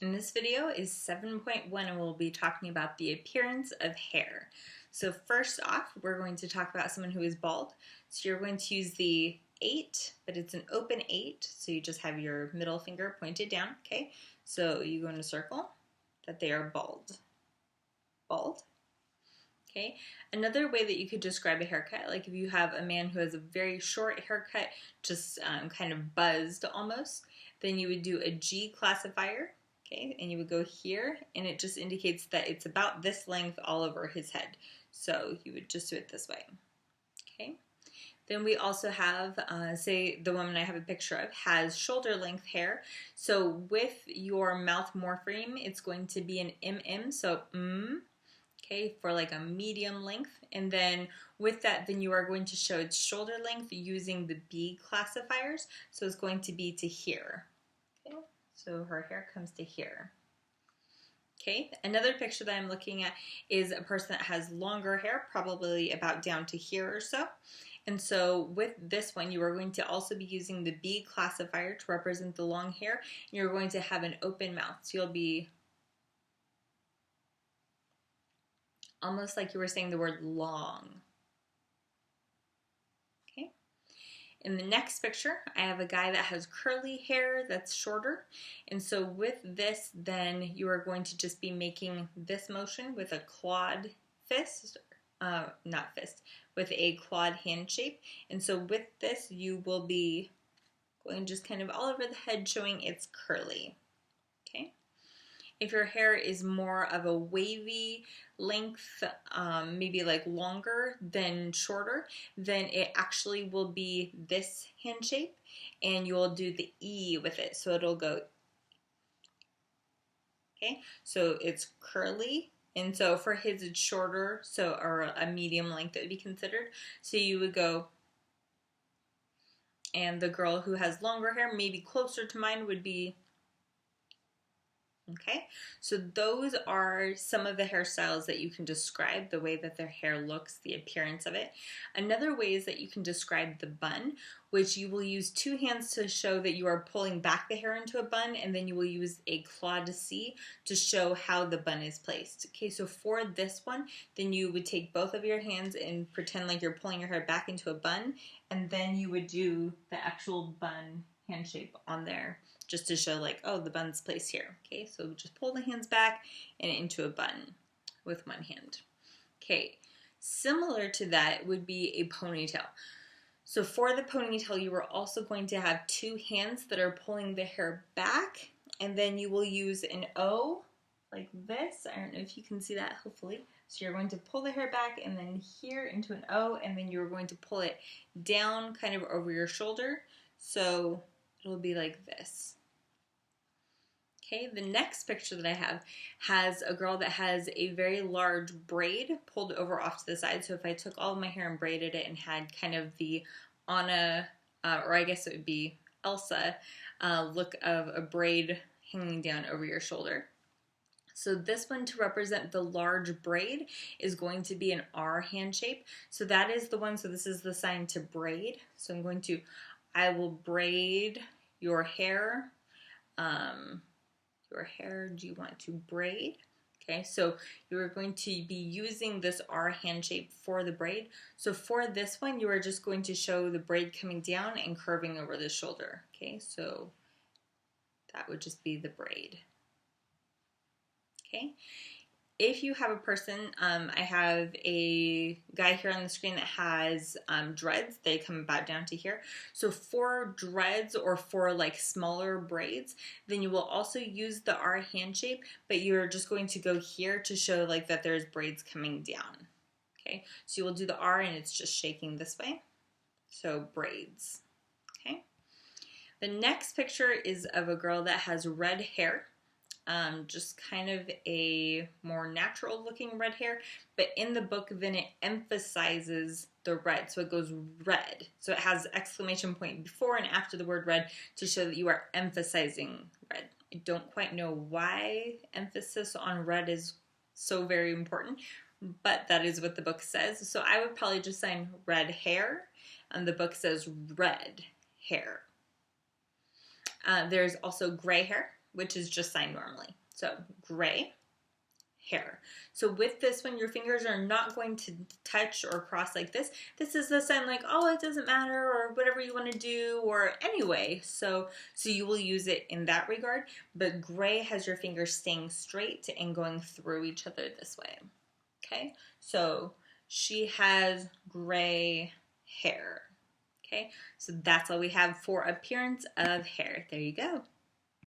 And this video is 7.1 and we'll be talking about the appearance of hair. So first off, we're going to talk about someone who is bald. So you're going to use the 8, but it's an open 8, so you just have your middle finger pointed down, okay? So you go in a circle that they are bald. Bald. Okay, another way that you could describe a haircut, like if you have a man who has a very short haircut, just kind of buzzed almost, then you would do a G classifier, okay, and you would go here, and it just indicates that it's about this length all over his head. So you would just do it this way, okay. Then we also have, say the woman I have a picture of has shoulder length hair. So with your mouth morpheme, it's going to be an MM, so okay, for like a medium length. And then with that, then you are going to show its shoulder length using the B classifiers. So it's going to be to here. Okay, so her hair comes to here. Okay, another picture that I'm looking at is a person that has longer hair, probably about down to here or so. And so with this one, you are going to also be using the B classifier to represent the long hair. You're going to have an open mouth. So you'll be almost like you were saying the word long. Okay. In the next picture, I have a guy that has curly hair that's shorter. And so with this, then you are going to just be making this motion with a clawed fist, not fist, with a clawed hand shape. And so with this, you will be going just kind of all over the head, showing it's curly. Okay. If your hair is more of a wavy length, maybe like longer than shorter, then it actually will be this hand shape, and you will do the E with it. So it'll go, okay? So it's curly, and so for his it's shorter, so or a medium length that would be considered. So you would go, and the girl who has longer hair, maybe closer to mine, would be, okay, so those are some of the hairstyles that you can describe the way that their hair looks, the appearance of it. Another way is that you can describe the bun, which you will use 2 hands to show that you are pulling back the hair into a bun, and then you will use a claw to see to show how the bun is placed. Okay, so for this one, then you would take both of your hands and pretend like you're pulling your hair back into a bun, and then you would do the actual bun hand shape on there, just to show like, oh, the bun's placed here. Okay, so just pull the hands back and into a bun with one hand. Okay, similar to that would be a ponytail. So for the ponytail, you are also going to have 2 hands that are pulling the hair back, and then you will use an O like this. I don't know if you can see that, hopefully. So you're going to pull the hair back and then here into an O, and then you're going to pull it down kind of over your shoulder. So it'll be like this. Okay, the next picture that I have has a girl that has a very large braid pulled over off to the side. So if I took all of my hair and braided it and had kind of the Anna, or I guess it would be Elsa, look of a braid hanging down over your shoulder. So this one, to represent the large braid, is going to be an R hand shape. So that is the one, so this is the sign to braid. So I'm going to, I will braid your hair. Your hair, do you want to braid? Okay, so you're going to be using this R hand shape for the braid. So for this one, you are just going to show the braid coming down and curving over the shoulder. Okay, so that would just be the braid. Okay. If you have a person, I have a guy here on the screen that has dreads. They come about down to here. So for dreads or for like smaller braids, then you will also use the R hand shape, but you're just going to go here to show like that there's braids coming down. Okay, so you will do the R and it's just shaking this way. So braids. Okay. The next picture is of a girl that has red hair. Just kind of a more natural looking red hair, but in the book then it emphasizes the red, so it goes red, so it has exclamation point before and after the word red to show that you are emphasizing red. I don't quite know why emphasis on red is so very important, but that is what the book says. So I would probably just sign red hair, and the book says red hair. There's also gray hair. which is just signed normally. So gray hair. So with this one, your fingers are not going to touch or cross like this. This is the sign like, oh, it doesn't matter, or whatever you want to do, or anyway. So you will use it in that regard. But gray has your fingers staying straight and going through each other this way. Okay, so she has gray hair. Okay, so that's all we have for appearance of hair. There you go.